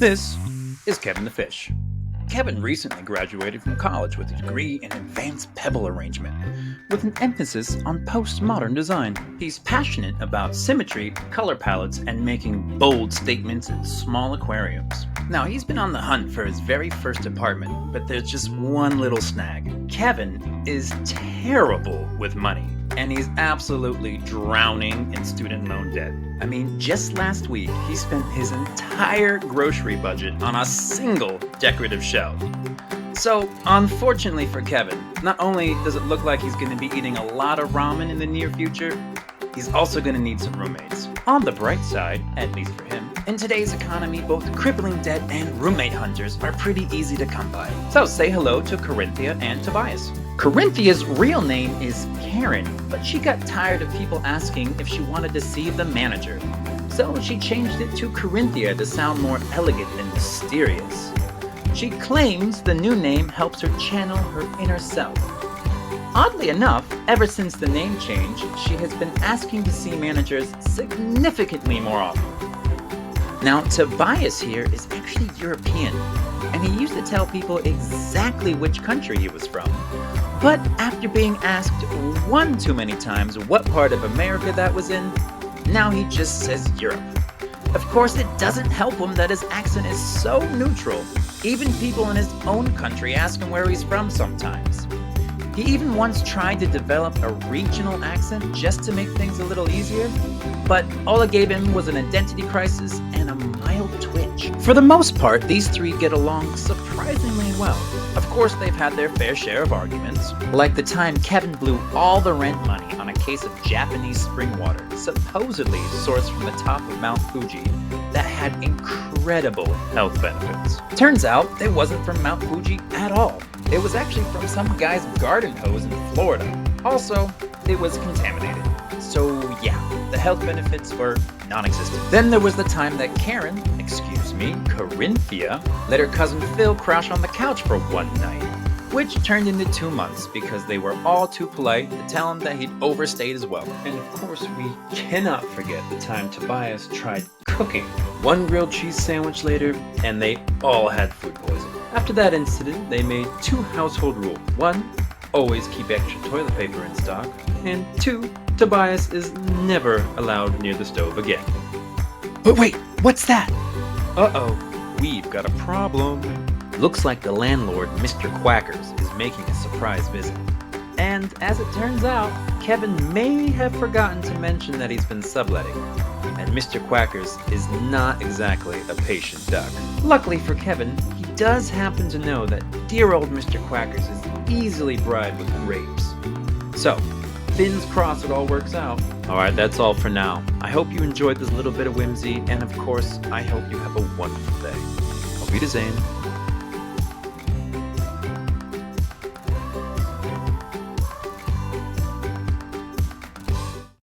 This is Kevin the Fish. Kevin recently graduated from college with a degree in advanced pebble arrangement, with an emphasis on postmodern design. He's passionate about symmetry, color palettes, and making bold statements in small aquariums. Now, he's been on the hunt for his very first apartment, but there's just one little snag. Kevin is terrible with money, and he's absolutely drowning in student loan debt. I mean, just last week, he spent his entire grocery budget on a single decorative shelf. So, unfortunately for Kevin, not only does it look like he's going to be eating a lot of ramen in the near future, he's also going to need some roommates. On the bright side, at least for him, in today's economy, both crippling debt and roommate hunters are pretty easy to come by. So say hello to Corinthia and Tobias. Corinthia's real name is Karen, but she got tired of people asking if she wanted to see the manager. So she changed it to Corinthia to sound more elegant and mysterious. She claims the new name helps her channel her inner self. Oddly enough, ever since the name change, she has been asking to see managers significantly more often. Now, Tobias here is actually European, and he used to tell people exactly which country he was from. But after being asked one too many times what part of America that was in, now he just says Europe. Of course, it doesn't help him that his accent is so neutral. Even people in his own country ask him where he's from sometimes. He even once tried to develop a regional accent just to make things a little easier, but all it gave him was an identity crisis and a mild twitch. For the most part, these three get along surprisingly well. Of course, they've had their fair share of arguments, like the time Kevin blew all the rent money on a case of Japanese spring water, supposedly sourced from the top of Mount Fuji, that had incredible health benefits. Turns out, it wasn't from Mount Fuji at all. It was actually from some guy's garden hose in Florida. Also, it was contaminated. So yeah, the health benefits were non-existent. Then there was the time that Karen, Corinthia, let her cousin Phil crash on the couch for one night, which turned into 2 months because they were all too polite to tell him that he'd overstayed as well. And of course, we cannot forget the time Tobias tried cooking one grilled cheese sandwich later, and they all had food poisoning. After that incident, they made 2 household rules. 1, always keep extra toilet paper in stock, and 2, Tobias is never allowed near the stove again. But wait, what's that? Uh-oh, we've got a problem. Looks like the landlord, Mr. Quackers, is making a surprise visit. And as it turns out, Kevin may have forgotten to mention that he's been subletting. And Mr. Quackers is not exactly a patient duck. Luckily for Kevin, he does happen to know that dear old Mr. Quackers is easily bribed with grapes. So, fins crossed it all works out. Alright, that's all for now. I hope you enjoyed this little bit of whimsy, and of course, I hope you have a wonderful day. Auf Wiedersehen.